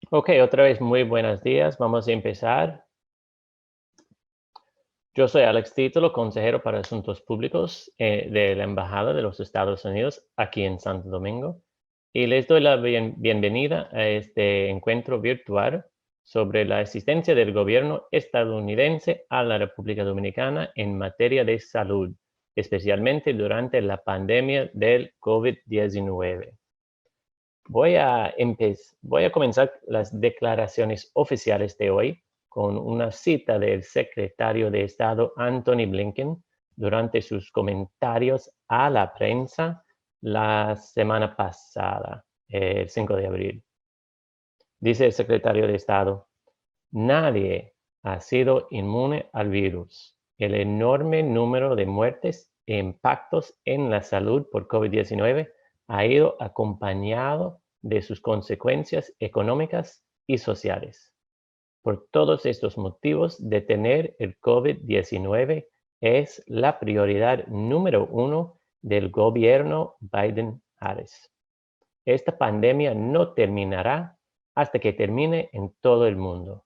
Ok, otra vez muy buenos días. Vamos a empezar. Yo soy Alex Títolo, consejero para Asuntos Públicos de la Embajada de los Estados Unidos aquí en Santo Domingo. Y les doy la bienvenida a este encuentro virtual sobre la asistencia del gobierno estadounidense a la República Dominicana en materia de salud, especialmente durante la pandemia del COVID-19. Voy a comenzar las declaraciones oficiales de hoy con una cita del secretario de Estado Anthony Blinken durante sus comentarios a la prensa la semana pasada, el 5 de abril. Dice el secretario de Estado: nadie ha sido inmune al virus. El enorme número de muertes e impactos en la salud por COVID-19 ha ido acompañado de sus consecuencias económicas y sociales. Por todos estos motivos, detener el COVID-19 es la prioridad número uno del gobierno Biden-Harris. Esta pandemia no terminará hasta que termine en todo el mundo.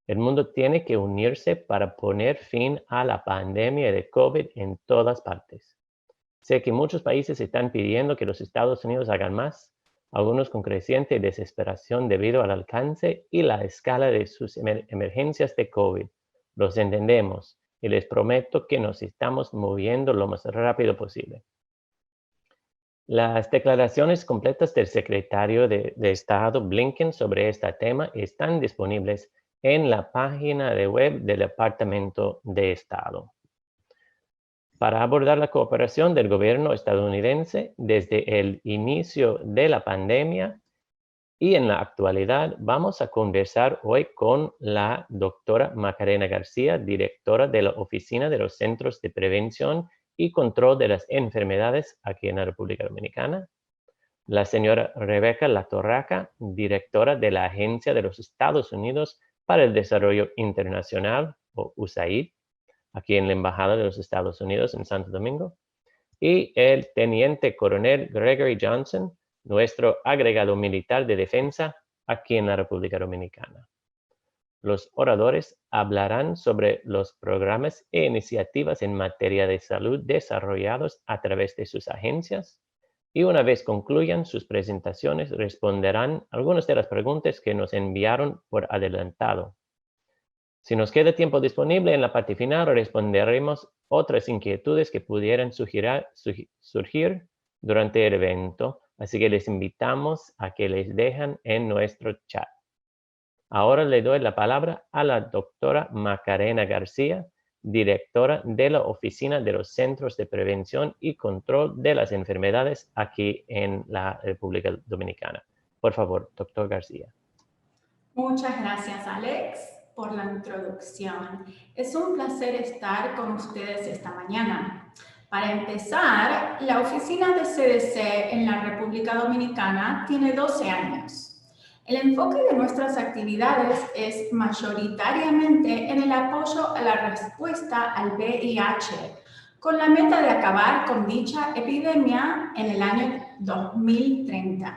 El mundo tiene que unirse para poner fin a la pandemia de COVID en todas partes. Sé que muchos países están pidiendo que los Estados Unidos hagan más, algunos con creciente desesperación debido al alcance y la escala de sus emergencias de COVID. Los entendemos y les prometo que nos estamos moviendo lo más rápido posible. Las declaraciones completas del secretario de Estado Blinken sobre este tema están disponibles en la página de web del Departamento de Estado. Para abordar la cooperación del gobierno estadounidense desde el inicio de la pandemia y en la actualidad, vamos a conversar hoy con la doctora Macarena García, directora de la Oficina de los Centros de Prevención y Control de las Enfermedades aquí en la República Dominicana, la señora Rebeca Latorraca, directora de la Agencia de los Estados Unidos para el Desarrollo Internacional, o USAID, aquí en la Embajada de los Estados Unidos en Santo Domingo, y el teniente coronel Gregory Johnson, nuestro agregado militar de defensa aquí en la República Dominicana. Los oradores hablarán sobre los programas e iniciativas en materia de salud desarrollados a través de sus agencias y una vez concluyan sus presentaciones responderán algunas de las preguntas que nos enviaron por adelantado. Si nos queda tiempo disponible en la parte final, responderemos otras inquietudes que pudieran surgir durante el evento, así que les invitamos a que les dejen en nuestro chat. Ahora le doy la palabra a la doctora Macarena García, directora de la Oficina de los Centros de Prevención y Control de las Enfermedades aquí en la República Dominicana. Por favor, doctor García. Muchas gracias, Alex, por la introducción. Es un placer estar con ustedes esta mañana. Para empezar, la oficina de CDC en la República Dominicana tiene 12 años. El enfoque de nuestras actividades es mayoritariamente en el apoyo a la respuesta al VIH, con la meta de acabar con dicha epidemia en el año 2030.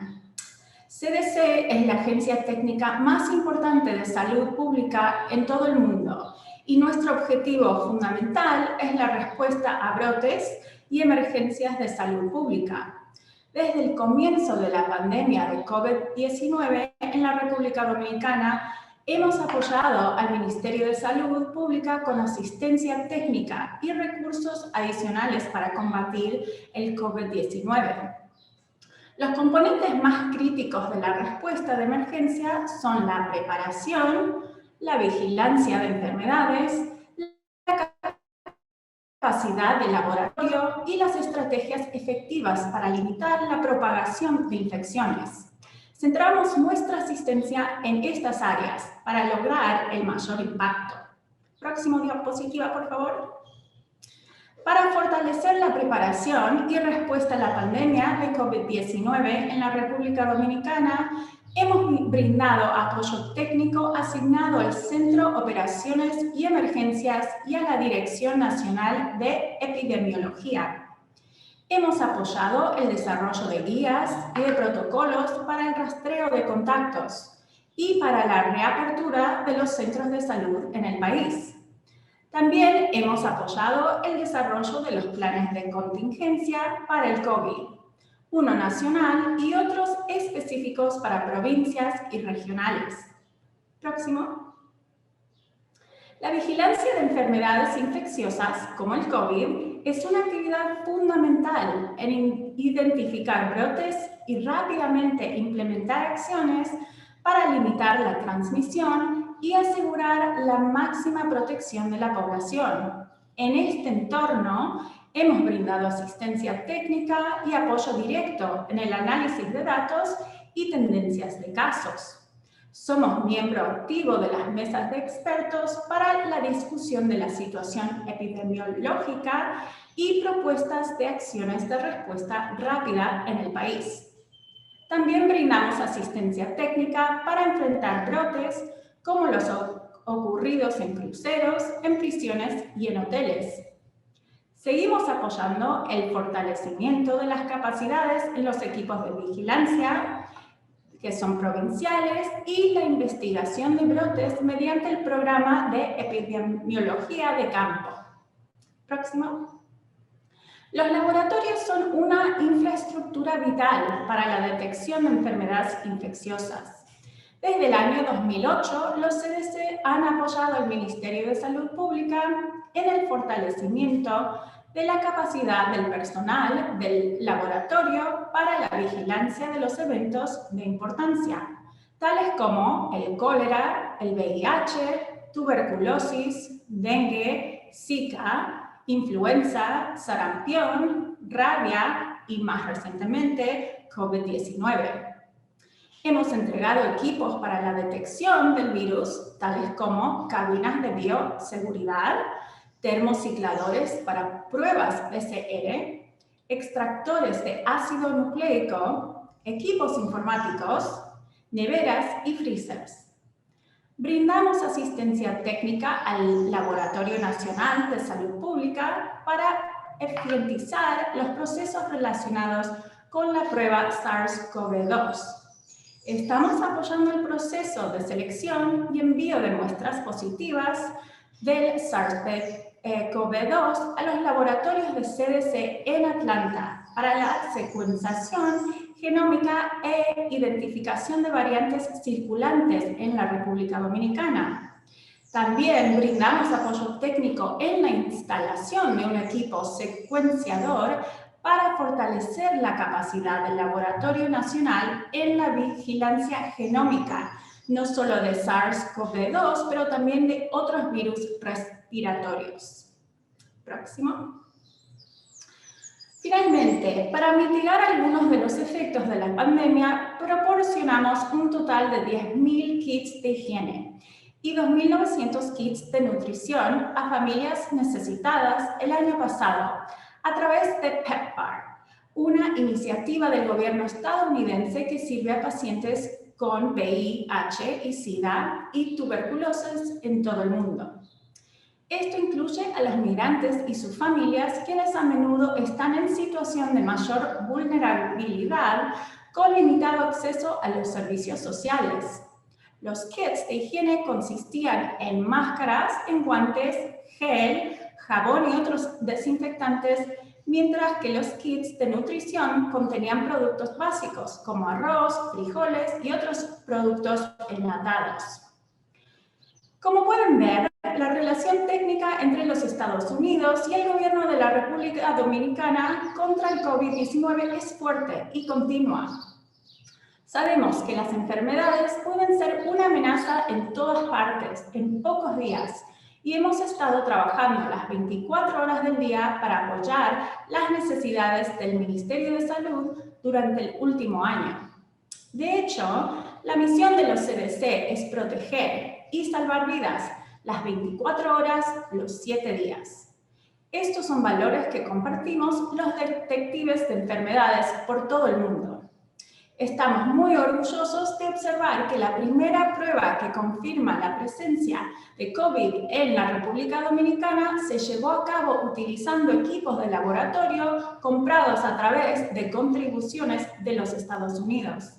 CDC es la agencia técnica más importante de salud pública en todo el mundo y nuestro objetivo fundamental es la respuesta a brotes y emergencias de salud pública. Desde el comienzo de la pandemia de COVID-19 en la República Dominicana, hemos apoyado al Ministerio de Salud Pública con asistencia técnica y recursos adicionales para combatir el COVID-19. Los componentes más críticos de la respuesta de emergencia son la preparación, la vigilancia de enfermedades, la capacidad de laboratorio y las estrategias efectivas para limitar la propagación de infecciones. Centramos nuestra asistencia en estas áreas para lograr el mayor impacto. Próximo diapositiva, por favor. Para fortalecer la preparación y respuesta a la pandemia de COVID-19 en la República Dominicana, hemos brindado apoyo técnico asignado al Centro Operaciones y Emergencias y a la Dirección Nacional de Epidemiología. Hemos apoyado el desarrollo de guías y de protocolos para el rastreo de contactos y para la reapertura de los centros de salud en el país. También hemos apoyado el desarrollo de los planes de contingencia para el COVID, uno nacional y otros específicos para provincias y regionales. Próximo. La vigilancia de enfermedades infecciosas, como el COVID, es una actividad fundamental en identificar brotes y rápidamente implementar acciones para limitar la transmisión y asegurar la máxima protección de la población. En este entorno, hemos brindado asistencia técnica y apoyo directo en el análisis de datos y tendencias de casos. Somos miembro activo de las mesas de expertos para la discusión de la situación epidemiológica y propuestas de acciones de respuesta rápida en el país. También brindamos asistencia técnica para enfrentar brotes como los ocurridos en cruceros, en prisiones y en hoteles. Seguimos apoyando el fortalecimiento de las capacidades en los equipos de vigilancia, que son provinciales, y la investigación de brotes mediante el programa de epidemiología de campo. Próximo. Los laboratorios son una infraestructura vital para la detección de enfermedades infecciosas. Desde el año 2008, los CDC han apoyado al Ministerio de Salud Pública en el fortalecimiento de la capacidad del personal del laboratorio para la vigilancia de los eventos de importancia, tales como el cólera, el VIH, tuberculosis, dengue, Zika, influenza, sarampión, rabia y, más recientemente, COVID-19. Hemos entregado equipos para la detección del virus, tales como cabinas de bioseguridad, termocicladores para pruebas PCR, extractores de ácido nucleico, equipos informáticos, neveras y freezers. Brindamos asistencia técnica al Laboratorio Nacional de Salud Pública para eficientizar los procesos relacionados con la prueba SARS-CoV-2. Estamos apoyando el proceso de selección y envío de muestras positivas del SARS-CoV-2 a los laboratorios de CDC en Atlanta para la secuenciación genómica e identificación de variantes circulantes en la República Dominicana. También brindamos apoyo técnico en la instalación de un equipo secuenciador para fortalecer la capacidad del Laboratorio Nacional en la vigilancia genómica, no solo de SARS-CoV-2, pero también de otros virus respiratorios. Próximo. Finalmente, para mitigar algunos de los efectos de la pandemia, proporcionamos un total de 10.000 kits de higiene y 2.900 kits de nutrición a familias necesitadas el año pasado a través de PEPFAR, una iniciativa del gobierno estadounidense que sirve a pacientes con VIH y SIDA y tuberculosis en todo el mundo. Esto incluye a los migrantes y sus familias, quienes a menudo están en situación de mayor vulnerabilidad con limitado acceso a los servicios sociales. Los kits de higiene consistían en máscaras, en guantes, gel, jabón y otros desinfectantes, mientras que los kits de nutrición contenían productos básicos como arroz, frijoles y otros productos enlatados. Como pueden ver, la relación técnica entre los Estados Unidos y el gobierno de la República Dominicana contra el COVID-19 es fuerte y continua. Sabemos que las enfermedades pueden ser una amenaza en todas partes, en pocos días, y hemos estado trabajando las 24 horas del día para apoyar las necesidades del Ministerio de Salud durante el último año. De hecho, la misión de los CDC es proteger y salvar vidas las 24 horas, los 7 días. Estos son valores que compartimos los detectives de enfermedades por todo el mundo. Estamos muy orgullosos de observar que la primera prueba que confirma la presencia de COVID en la República Dominicana se llevó a cabo utilizando equipos de laboratorio comprados a través de contribuciones de los Estados Unidos.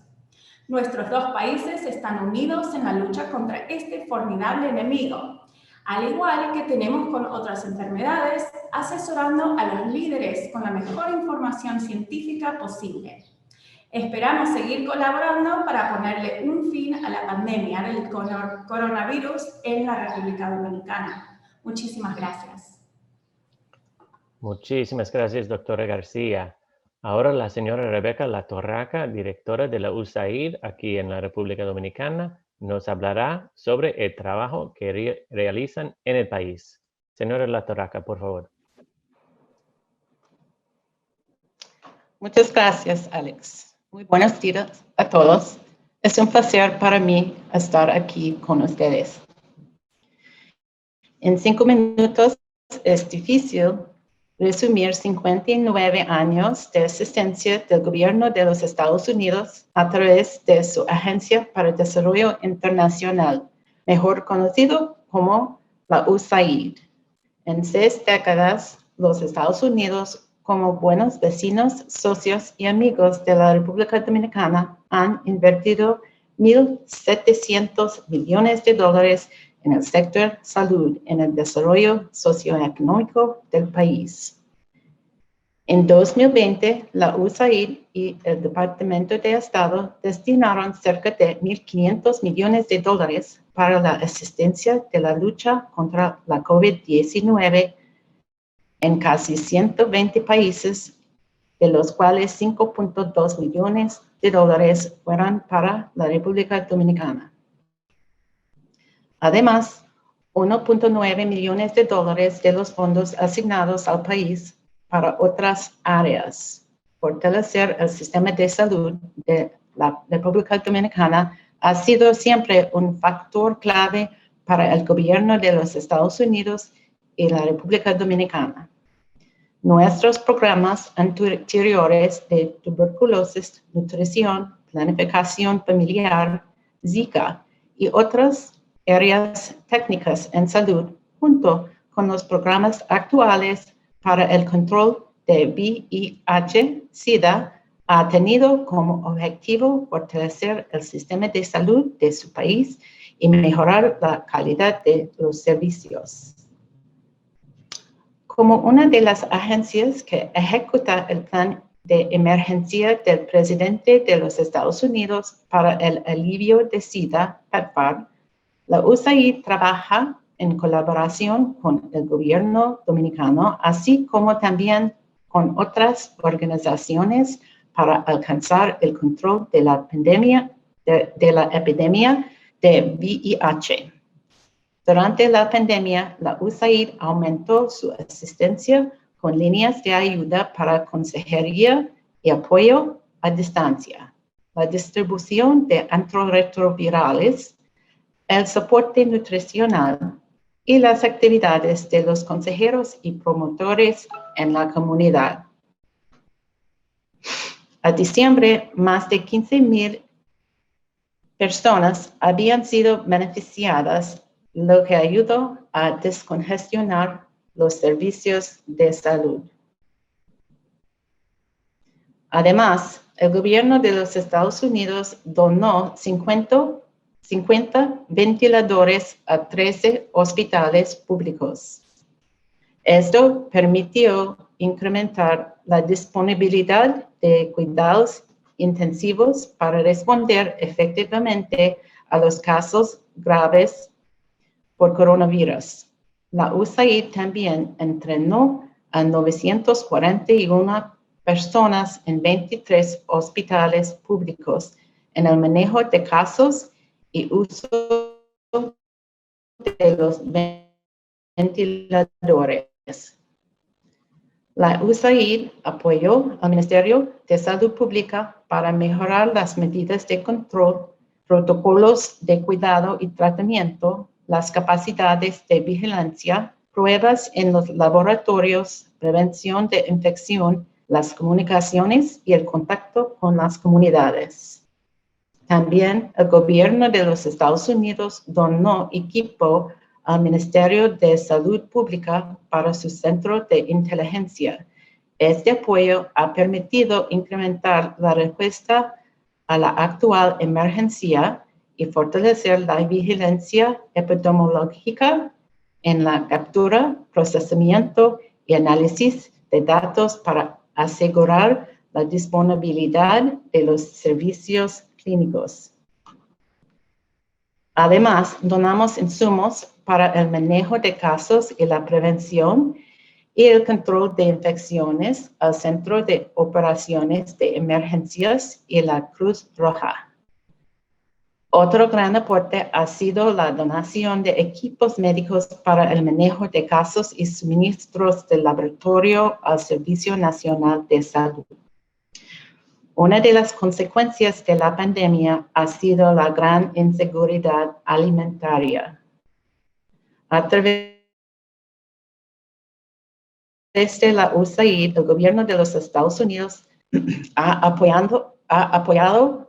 Nuestros dos países están unidos en la lucha contra este formidable enemigo. Al igual que tenemos con otras enfermedades, asesorando a los líderes con la mejor información científica posible. Esperamos seguir colaborando para ponerle un fin a la pandemia del coronavirus en la República Dominicana. Muchísimas gracias. Muchísimas gracias, doctora García. Ahora la señora Rebeca Latorraca, directora de la USAID aquí en la República Dominicana, nos hablará sobre el trabajo que realizan en el país. Señora Latorraca, por favor. Muchas gracias, Alex. Muy buenos días a todos. Es un placer para mí estar aquí con ustedes. En 5 minutos es difícil resumir 59 años de asistencia del gobierno de los Estados Unidos a través de su Agencia para el Desarrollo Internacional, mejor conocido como la USAID. En 6 décadas, los Estados Unidos, como buenos vecinos, socios y amigos de la República Dominicana, han invertido $1.700 millones en el sector salud, en el desarrollo socioeconómico del país. En 2020, la USAID y el Departamento de Estado destinaron cerca de $1.500 millones para la asistencia de la lucha contra la COVID-19 en casi 120 países, de los cuales $5.2 millones fueron para la República Dominicana. Además, $1.9 millones de los fondos asignados al país para otras áreas. Fortalecer el sistema de salud de la República Dominicana ha sido siempre un factor clave para el gobierno de los Estados Unidos y la República Dominicana. Nuestros programas anteriores de tuberculosis, nutrición, planificación familiar, Zika y otras áreas técnicas en salud, junto con los programas actuales para el control de VIH-Sida, ha tenido como objetivo fortalecer el sistema de salud de su país y mejorar la calidad de los servicios. Como una de las agencias que ejecuta el plan de emergencia del presidente de los Estados Unidos para el alivio de SIDA, PEPFAR, la USAID trabaja en colaboración con el gobierno dominicano, así como también con otras organizaciones para alcanzar el control de la epidemia de VIH. Durante la pandemia, la USAID aumentó su asistencia con líneas de ayuda para consejería y apoyo a distancia, la distribución de antirretrovirales, el soporte nutricional y las actividades de los consejeros y promotores en la comunidad. A diciembre, más de 15,000 personas habían sido beneficiadas, lo que ayudó a descongestionar los servicios de salud. Además, el gobierno de los Estados Unidos donó 50 ventiladores a 13 hospitales públicos. Esto permitió incrementar la disponibilidad de cuidados intensivos para responder efectivamente a los casos graves por coronavirus. La USAID también entrenó a 941 personas en 23 hospitales públicos en el manejo de casos y uso de los ventiladores. La USAID apoyó al Ministerio de Salud Pública para mejorar las medidas de control, protocolos de cuidado y tratamiento, las capacidades de vigilancia, pruebas en los laboratorios, prevención de infección, las comunicaciones y el contacto con las comunidades. También el gobierno de los Estados Unidos donó equipo al Ministerio de Salud Pública para su centro de inteligencia. Este apoyo ha permitido incrementar la respuesta a la actual emergencia y fortalecer la vigilancia epidemiológica en la captura, procesamiento y análisis de datos para asegurar la disponibilidad de los servicios clínicos. Además, donamos insumos para el manejo de casos y la prevención y el control de infecciones al Centro de Operaciones de Emergencias y la Cruz Roja. Otro gran aporte ha sido la donación de equipos médicos para el manejo de casos y suministros de laboratorio al Servicio Nacional de Salud. Una de las consecuencias de la pandemia ha sido la gran inseguridad alimentaria. A través de la USAID, el gobierno de los Estados Unidos ha apoyado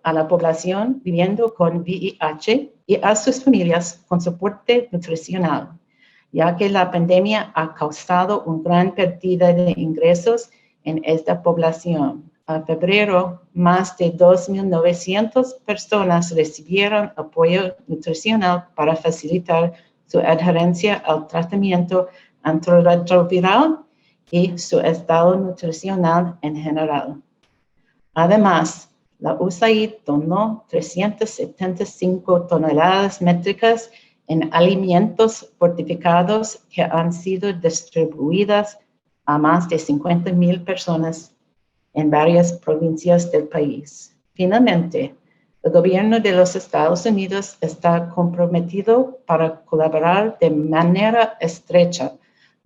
a la población viviendo con VIH y a sus familias con soporte nutricional, ya que la pandemia ha causado una gran pérdida de ingresos en esta población. En febrero, más de 2.900 personas recibieron apoyo nutricional para facilitar su adherencia al tratamiento antirretroviral y su estado nutricional en general. Además, la USAID donó 375 toneladas métricas en alimentos fortificados que han sido distribuidas a más de 50,000 personas en varias provincias del país. Finalmente, el gobierno de los Estados Unidos está comprometido para colaborar de manera estrecha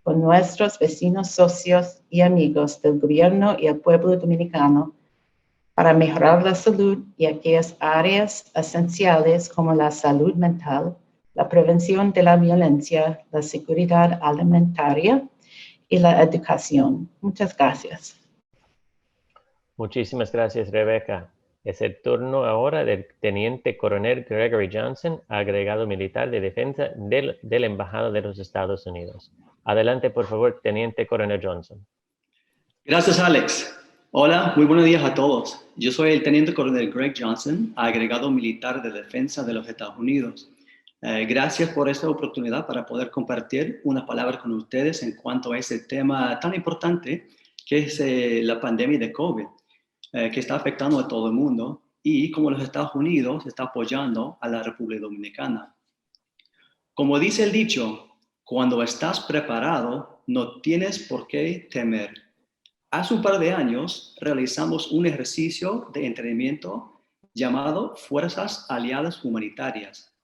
con nuestros vecinos, socios y amigos del gobierno y el pueblo dominicano para mejorar la salud y aquellas áreas esenciales como la salud mental, la prevención de la violencia, la seguridad alimentaria y la educación. Muchas gracias. Muchísimas gracias, Rebecca. Es el turno ahora del Teniente Coronel Gregory Johnson, agregado militar de defensa del Embajado de los Estados Unidos. Adelante, por favor, Teniente Coronel Johnson. Gracias, Alex. Hola, muy buenos días a todos. Yo soy el Teniente Coronel Greg Johnson, agregado militar de defensa de los Estados Unidos. Gracias por esta oportunidad para poder compartir una palabra con ustedes en cuanto a ese tema tan importante que es la pandemia de COVID, que está afectando a todo el mundo y cómo los Estados Unidos está apoyando a la República Dominicana. Como dice el dicho, cuando estás preparado, no tienes por qué temer. Hace un par de años realizamos un ejercicio de entrenamiento llamado Fuerzas Aliadas Humanitarias,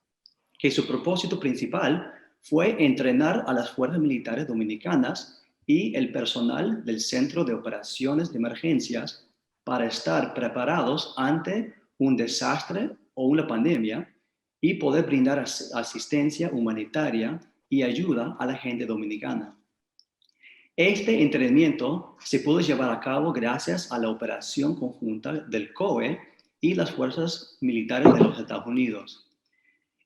que su propósito principal fue entrenar a las fuerzas militares dominicanas y el personal del Centro de Operaciones de Emergencias para estar preparados ante un desastre o una pandemia y poder brindar asistencia humanitaria y ayuda a la gente dominicana. Este entrenamiento se pudo llevar a cabo gracias a la operación conjunta del COE y las fuerzas militares de los Estados Unidos.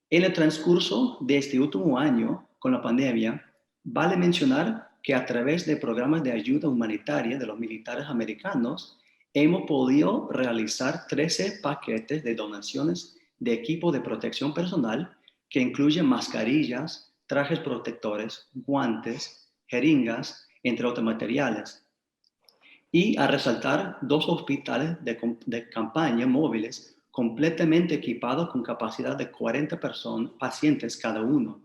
En el transcurso de este último año con la pandemia, vale mencionar que a través de programas de ayuda humanitaria de los militares americanos, hemos podido realizar 13 paquetes de donaciones de equipo de protección personal que incluyen mascarillas, trajes protectores, guantes, jeringas, entre otros materiales. Y a resaltar 2 hospitales de campaña móviles completamente equipados con capacidad de 40 pacientes cada uno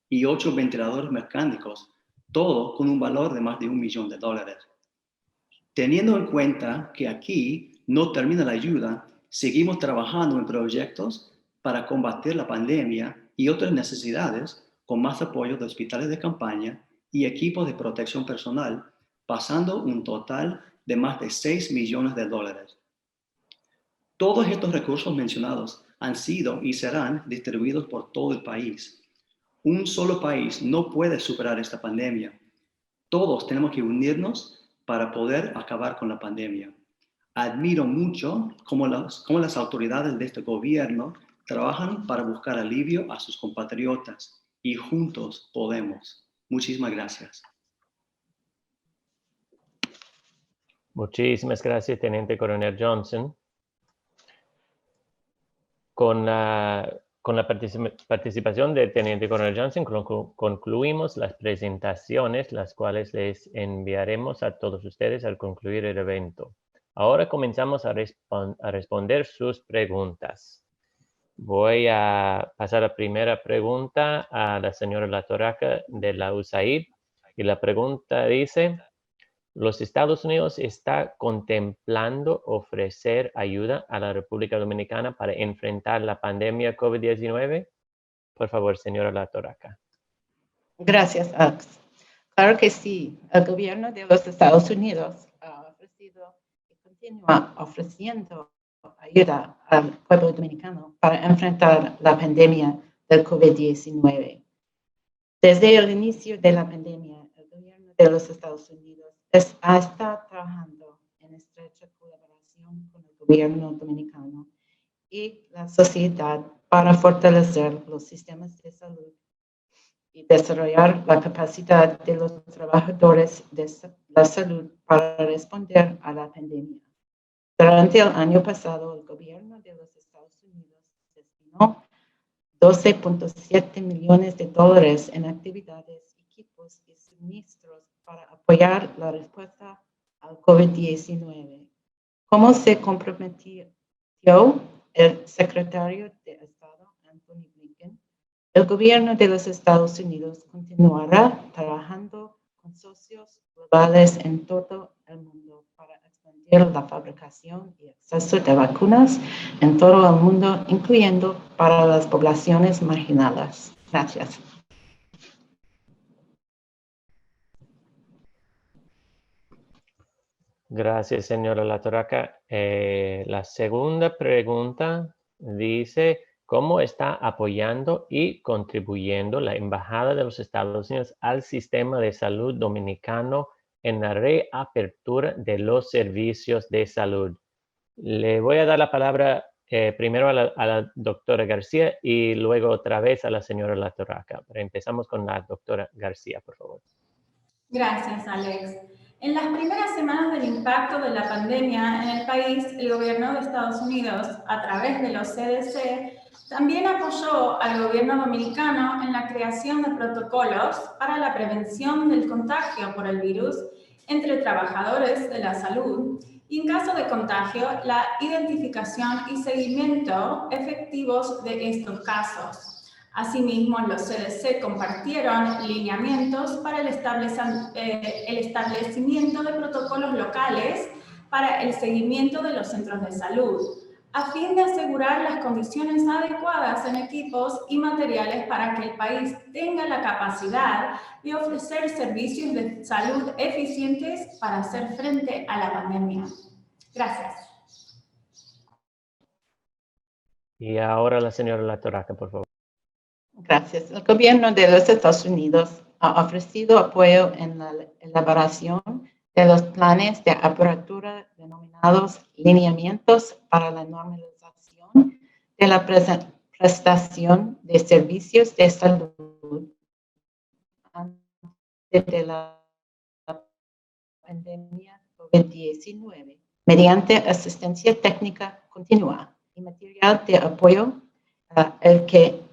y 8 ventiladores mecánicos, todo con un valor de más de $1 millón. Teniendo en cuenta que aquí no termina la ayuda, seguimos trabajando en proyectos para combatir la pandemia y otras necesidades con más apoyo de hospitales de campaña y equipos de protección personal, pasando un total de más de $6 millones. Todos estos recursos mencionados han sido y serán distribuidos por todo el país. Un solo país no puede superar esta pandemia. Todos tenemos que unirnos para poder acabar con la pandemia. Admiro mucho cómo las autoridades de este gobierno trabajan para buscar alivio a sus compatriotas y juntos podemos. Muchísimas gracias. Muchísimas gracias, Teniente Coronel Johnson. con la participación del Teniente Coronel Johnson, concluimos las presentaciones, las cuales les enviaremos a todos ustedes al concluir el evento. Ahora comenzamos a responder sus preguntas. Voy a pasar la primera pregunta a la señora Latoraca de la USAID. Y la pregunta dice: ¿los Estados Unidos está contemplando ofrecer ayuda a la República Dominicana para enfrentar la pandemia COVID-19? Por favor, señora Latoraca. Gracias, Alex. Claro que sí. El gobierno de los Estados Unidos ha ofrecido y continúa ofreciendo ayuda al pueblo dominicano para enfrentar la pandemia del COVID-19. Desde el inicio de la pandemia, el gobierno de los Estados Unidos ha estado trabajando en estrecha colaboración con el gobierno dominicano y la sociedad para fortalecer los sistemas de salud y desarrollar la capacidad de los trabajadores de la salud para responder a la pandemia. Durante el año pasado, el gobierno de los Estados Unidos destinó $12.7 millones en actividades, equipos y suministros para apoyar la respuesta al COVID-19. ¿Cómo se comprometió el secretario de Estado, Anthony Blinken? El gobierno de los Estados Unidos continuará trabajando con socios globales en todo el mundo para expandir la fabricación y acceso de vacunas en todo el mundo, incluyendo para las poblaciones marginadas. Gracias. Gracias, señora Latoraca. La segunda pregunta dice: ¿cómo está apoyando y contribuyendo la Embajada de los Estados Unidos al sistema de salud dominicano en la reapertura de los servicios de salud? Le voy a dar la palabra primero a la doctora García y luego otra vez a la señora Latoraca. Pero empezamos con la doctora García, por favor. Gracias, Alex. En las primeras semanas del impacto de la pandemia en el país, el gobierno de Estados Unidos, a través de los CDC, también apoyó al gobierno dominicano en la creación de protocolos para la prevención del contagio por el virus entre trabajadores de la salud y, en caso de contagio, la identificación y seguimiento efectivos de estos casos. Asimismo, los CDC compartieron lineamientos para el establecimiento de protocolos locales para el seguimiento de los centros de salud, a fin de asegurar las condiciones adecuadas en equipos y materiales para que el país tenga la capacidad de ofrecer servicios de salud eficientes para hacer frente a la pandemia. Gracias. Y ahora la señora Latoraca, por favor. Gracias. El gobierno de los Estados Unidos ha ofrecido apoyo en la elaboración de los planes de apertura denominados lineamientos para la normalización de la prestación de servicios de salud antes de la pandemia COVID-19 mediante asistencia técnica continua y material de apoyo,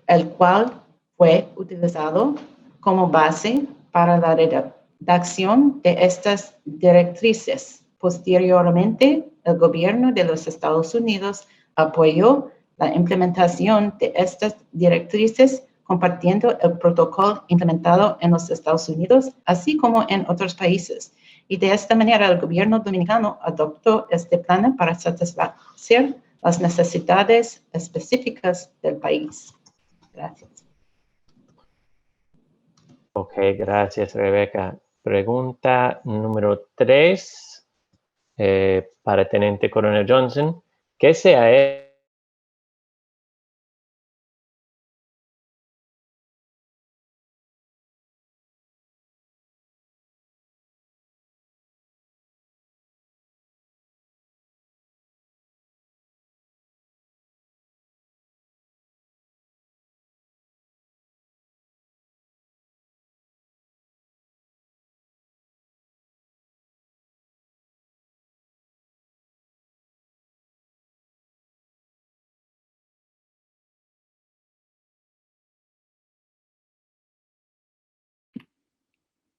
el cual fue utilizado como base para la redacción de estas directrices. Posteriormente, el gobierno de los Estados Unidos apoyó la implementación de estas directrices compartiendo el protocolo implementado en los Estados Unidos, así como en otros países. Y de esta manera, el gobierno dominicano adoptó este plan para satisfacer las necesidades específicas del país. Gracias. Ok, gracias, Rebeca. Pregunta número 3 para Teniente Coronel Johnson. ¿Qué se ha hecho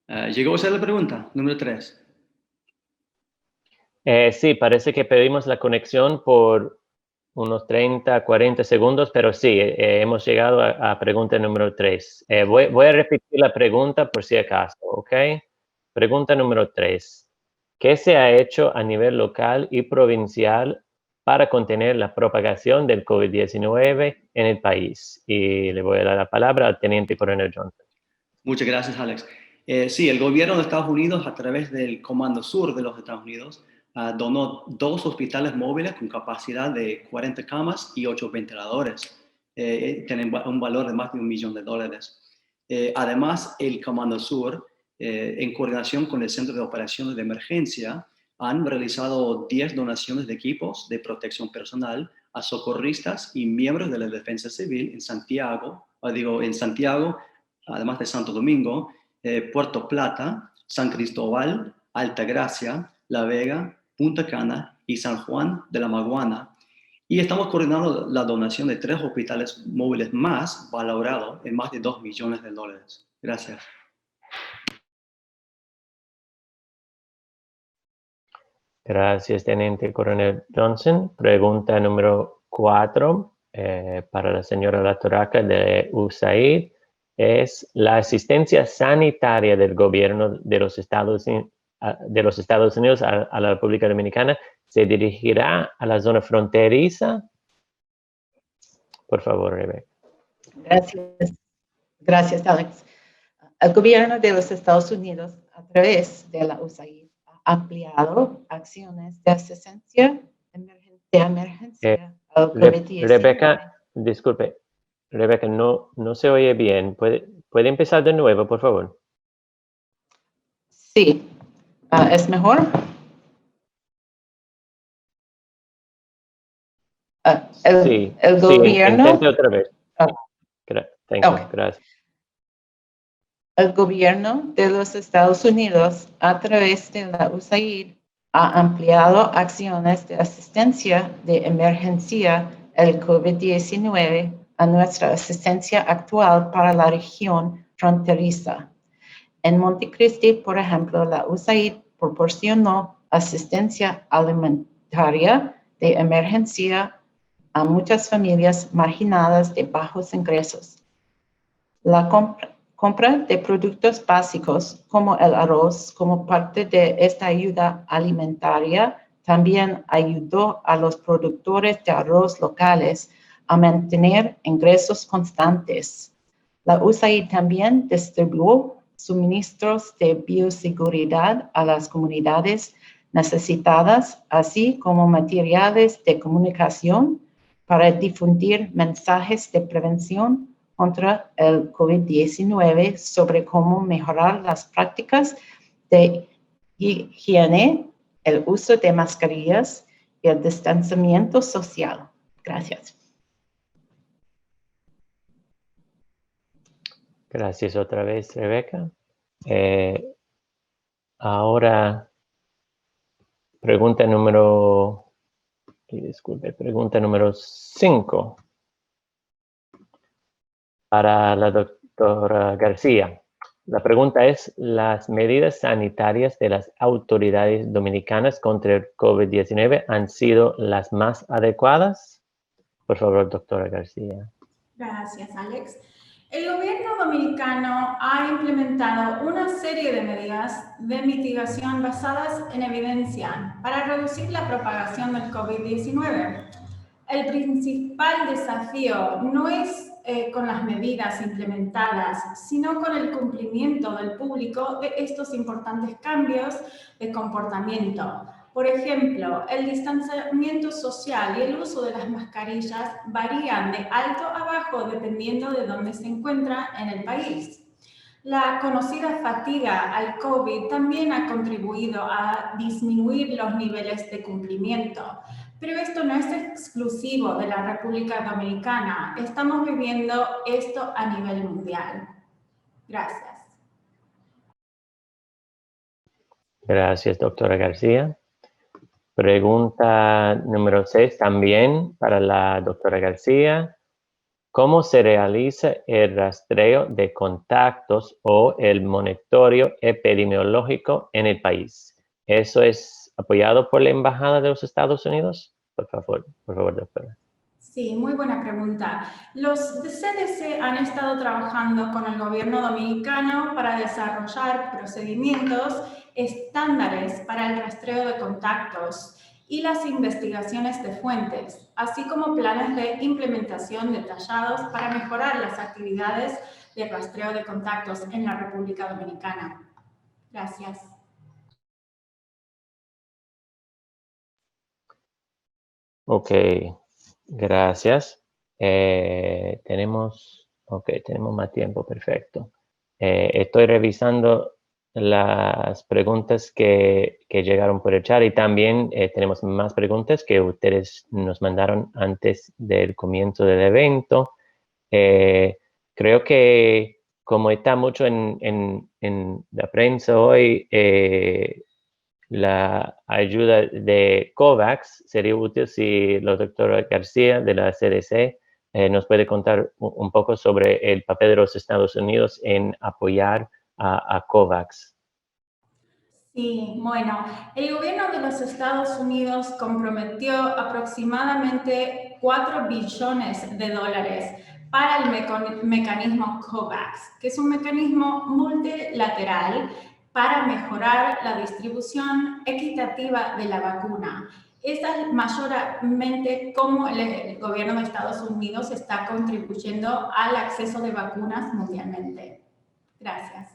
¿Llegó a ser la pregunta? Número 3. Sí, parece que perdimos la conexión por unos 30, 40 segundos, pero sí, hemos llegado a pregunta número 3. Voy a repetir la pregunta por si acaso, ¿ok? Pregunta número 3. ¿Qué se ha hecho a nivel local y provincial para contener la propagación del COVID-19 en el país? Y le voy a dar la palabra al Teniente Coronel Johnson. Muchas gracias, Alex. Sí, el gobierno de Estados Unidos, a través del Comando Sur de los Estados Unidos, donó 2 hospitales móviles con capacidad de 40 camas y 8 ventiladores. Tienen un valor de más de $1 millón. Además, el Comando Sur, en coordinación con el Centro de Operaciones de Emergencia, han realizado 10 donaciones de equipos de protección personal a socorristas y miembros de la Defensa Civil en Santiago, además de Santo Domingo, Puerto Plata, San Cristóbal, Altagracia, La Vega, Punta Cana y San Juan de la Maguana. Y estamos coordinando la donación de 3 hospitales móviles más, valorados en más de $2 millones. Gracias. Gracias, Teniente Coronel Johnson. Pregunta número 4 para la señora Latoraca de USAID. Es la asistencia sanitaria del gobierno de los Estados Unidos a la República Dominicana se dirigirá a la zona fronteriza. Por favor, Rebeca. Gracias, Alex. El gobierno de los Estados Unidos, a través de la USAID, ha ampliado acciones de asistencia de emergencia al COVID-19. Rebeca, disculpe. Rebeca, no se oye bien. ¿Puede empezar de nuevo, por favor? Sí. ¿Es mejor? El gobierno... intente otra vez. Thank you. Gracias. El gobierno de los Estados Unidos, a través de la USAID, ha ampliado acciones de asistencia de emergencia al COVID-19 a nuestra asistencia actual para la región fronteriza. En Montecristi, por ejemplo, la USAID proporcionó asistencia alimentaria de emergencia a muchas familias marginadas de bajos ingresos. La compra de productos básicos como el arroz como parte de esta ayuda alimentaria también ayudó a los productores de arroz locales a mantener ingresos constantes. La USAID también distribuyó suministros de bioseguridad a las comunidades necesitadas, así como materiales de comunicación para difundir mensajes de prevención contra el COVID-19 sobre cómo mejorar las prácticas de higiene, el uso de mascarillas y el distanciamiento social. Gracias. Gracias otra vez, Rebeca. Ahora, pregunta número 5 para la doctora García. La pregunta es, ¿las medidas sanitarias de las autoridades dominicanas contra el COVID-19 han sido las más adecuadas? Por favor, doctora García. Gracias, Alex. El gobierno dominicano ha implementado una serie de medidas de mitigación basadas en evidencia para reducir la propagación del COVID-19. El principal desafío no es con las medidas implementadas, sino con el cumplimiento del público de estos importantes cambios de comportamiento. Por ejemplo, el distanciamiento social y el uso de las mascarillas varían de alto a bajo dependiendo de dónde se encuentra en el país. La conocida fatiga al COVID también ha contribuido a disminuir los niveles de cumplimiento. Pero esto no es exclusivo de la República Dominicana. Estamos viviendo esto a nivel mundial. Gracias. Gracias, doctora García. Pregunta número 6 también para la doctora García. ¿cómo se realiza el rastreo de contactos o el monitoreo epidemiológico en el país? ¿Eso es apoyado por la Embajada de los Estados Unidos? Por favor, doctora. Sí, muy buena pregunta. Los de CDC han estado trabajando con el gobierno dominicano para desarrollar procedimientos estándares para el rastreo de contactos y las investigaciones de fuentes, así como planes de implementación detallados para mejorar las actividades de rastreo de contactos en la República Dominicana. Gracias. Ok, gracias. Tenemos más tiempo, perfecto. Estoy revisando las preguntas que llegaron por el chat y también tenemos más preguntas que ustedes nos mandaron antes del comienzo del evento. Creo que como está mucho en la prensa hoy, la ayuda de COVAX sería útil si la doctora García de la CDC nos puede contar un poco sobre el papel de los Estados Unidos en apoyar a COVAX. Sí, bueno, el gobierno de los Estados Unidos comprometió aproximadamente 4 billones de dólares para el mecanismo COVAX, que es un mecanismo multilateral para mejorar la distribución equitativa de la vacuna. Esa es mayormente cómo el gobierno de Estados Unidos está contribuyendo al acceso de vacunas mundialmente. Gracias.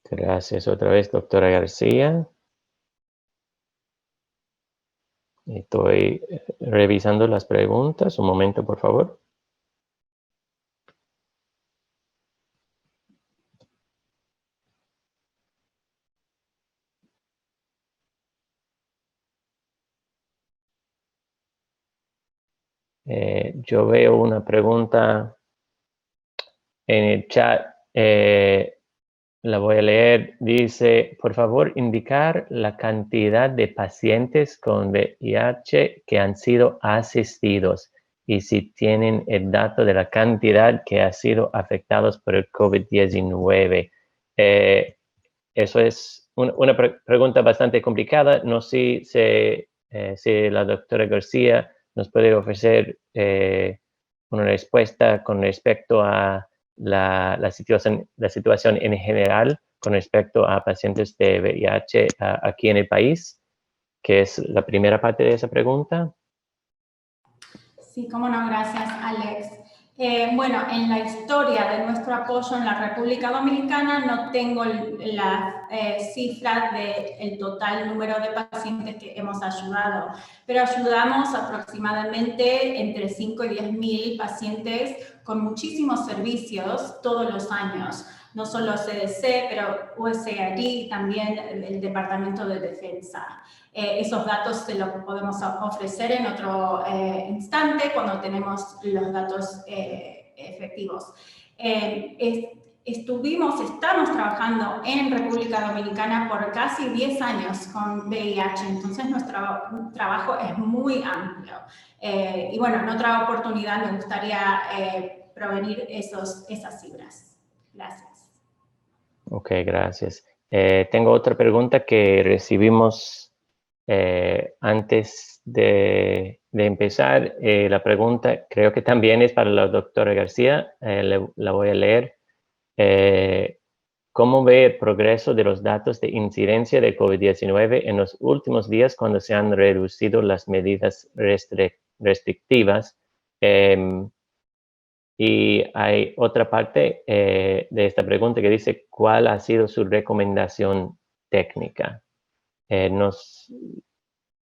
Gracias otra vez, doctora García. Estoy revisando las preguntas. Un momento, por favor. Yo veo una pregunta en el chat. La voy a leer. Dice, por favor, indicar la cantidad de pacientes con VIH que han sido asistidos y si tienen el dato de la cantidad que ha sido afectados por el COVID-19. Eso es una pregunta bastante complicada. No sé si la doctora García nos puede ofrecer una respuesta con respecto a la situación en general con respecto a pacientes de VIH aquí en el país, que es la primera parte de esa pregunta. Sí, cómo no, gracias, Alex. Bueno, en la historia de nuestro apoyo en la República Dominicana no tengo la cifra del total número de pacientes que hemos ayudado, pero ayudamos aproximadamente entre 5 y 10 mil pacientes con muchísimos servicios todos los años. No solo CDC, pero USAID y también el Departamento de Defensa. Esos datos se los podemos ofrecer en otro instante cuando tenemos los datos efectivos. Estamos trabajando en República Dominicana por casi 10 años con VIH, entonces nuestro trabajo es muy amplio. Y bueno, en otra oportunidad me gustaría provenir esas cifras. Gracias. Ok, gracias. Tengo otra pregunta que recibimos antes de empezar. La pregunta creo que también es para la doctora García. La voy a leer. ¿Cómo ve el progreso de los datos de incidencia de COVID-19 en los últimos días cuando se han reducido las medidas restrictivas? Y hay otra parte de esta pregunta que dice, ¿cuál ha sido su recomendación técnica?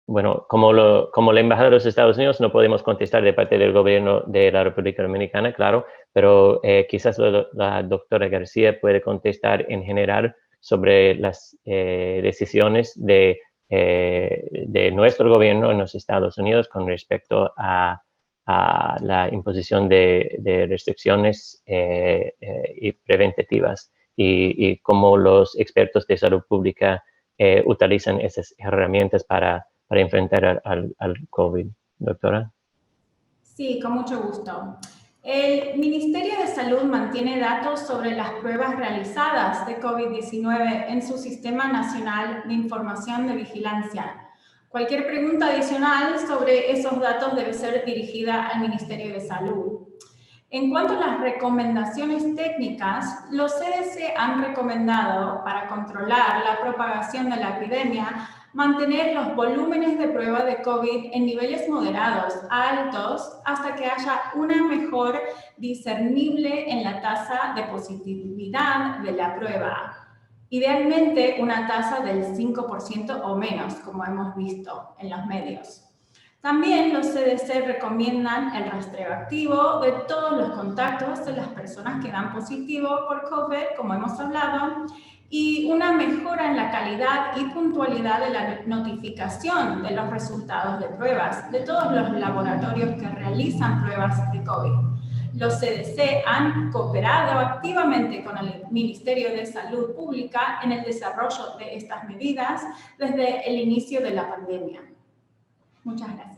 Bueno, como la Embajada de los Estados Unidos no podemos contestar de parte del gobierno de la República Dominicana, claro, pero quizás la doctora García puede contestar en general sobre las decisiones de nuestro gobierno en los Estados Unidos con respecto a la imposición de restricciones y preventativas y cómo los expertos de salud pública utilizan esas herramientas para para enfrentar al COVID. Doctora. Sí, con mucho gusto. El Ministerio de Salud mantiene datos sobre las pruebas realizadas de COVID-19 en su Sistema Nacional de Información de Vigilancia. Cualquier pregunta adicional sobre esos datos debe ser dirigida al Ministerio de Salud. En cuanto a las recomendaciones técnicas, los CDC han recomendado, para controlar la propagación de la epidemia, mantener los volúmenes de prueba de COVID en niveles moderados a altos hasta que haya una mejor discernible en la tasa de positividad de la prueba. Idealmente, una tasa del 5% o menos, como hemos visto en los medios. También los CDC recomiendan el rastreo activo de todos los contactos de las personas que dan positivo por COVID, como hemos hablado, y una mejora en la calidad y puntualidad de la notificación de los resultados de pruebas de todos los laboratorios que realizan pruebas de COVID. Los CDC han cooperado activamente con el Ministerio de Salud Pública en el desarrollo de estas medidas desde el inicio de la pandemia. Muchas gracias.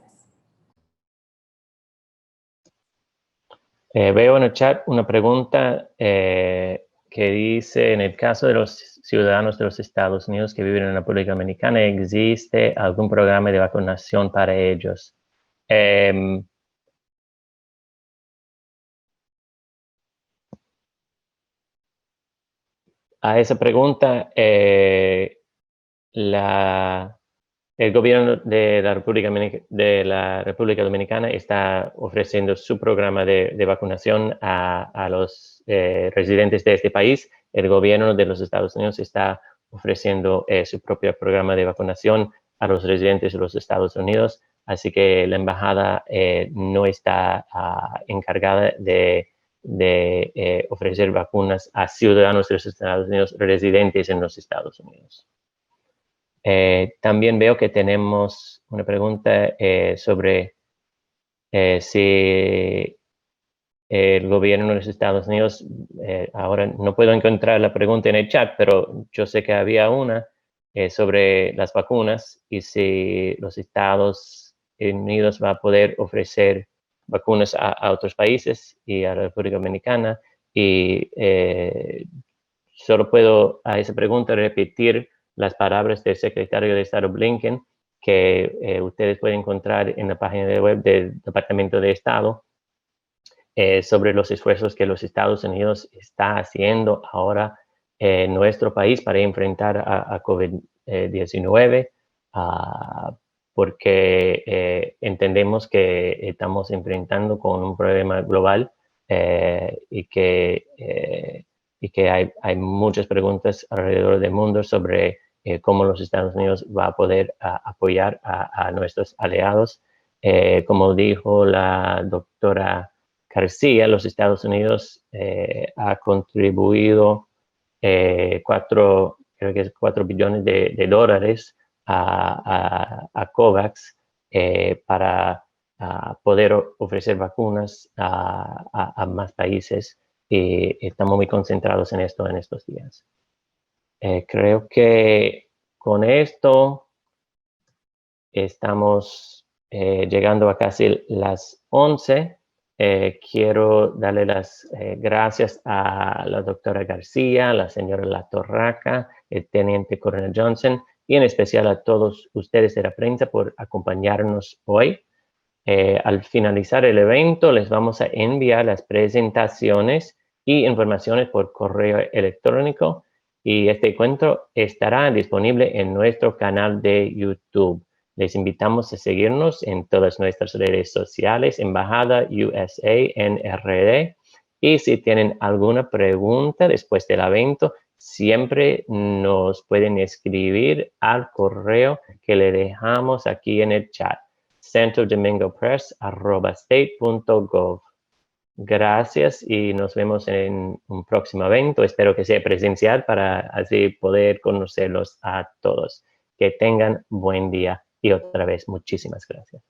Veo en el chat una pregunta que dice, en el caso de los ciudadanos de los Estados Unidos que viven en la República Dominicana, ¿existe algún programa de vacunación para ellos? A esa pregunta, el gobierno de la República Dominicana está ofreciendo su programa de vacunación a los residentes de este país. El gobierno de los Estados Unidos está ofreciendo su propio programa de vacunación a los residentes de los Estados Unidos. Así que la embajada no está encargada de ofrecer vacunas a ciudadanos de los Estados Unidos residentes en los Estados Unidos. También veo que tenemos una pregunta sobre si el gobierno de los Estados Unidos, ahora no puedo encontrar la pregunta en el chat, pero yo sé que había una sobre las vacunas y si los Estados Unidos va a poder ofrecer vacunas a otros países y a la República Dominicana. Y solo puedo a esa pregunta repetir las palabras del secretario de Estado Blinken, que ustedes pueden encontrar en la página web del Departamento de Estado, sobre los esfuerzos que los Estados Unidos está haciendo ahora en nuestro país para enfrentar a COVID-19, porque entendemos que estamos enfrentando con un problema global y que hay muchas preguntas alrededor del mundo sobre cómo los Estados Unidos va a poder apoyar a nuestros aliados. Como dijo la doctora García, los Estados Unidos ha contribuido 4 billones de dólares a COVAX para poder ofrecer vacunas a más países, y estamos muy concentrados en esto en estos días. Creo que con esto estamos llegando a casi las 11. Quiero darle las gracias a la doctora García, a la señora La Torraca, el teniente coronel Johnson, y en especial a todos ustedes de la prensa por acompañarnos hoy. Al finalizar el evento, les vamos a enviar las presentaciones y informaciones por correo electrónico, y este encuentro estará disponible en nuestro canal de YouTube. Les invitamos a seguirnos en todas nuestras redes sociales, Embajada USA en RD. Y si tienen alguna pregunta después del evento, siempre nos pueden escribir al correo que le dejamos aquí en el chat, santodomingopress@state.gov. Gracias y nos vemos en un próximo evento. Espero que sea presencial para así poder conocerlos a todos. Que tengan buen día y otra vez muchísimas gracias.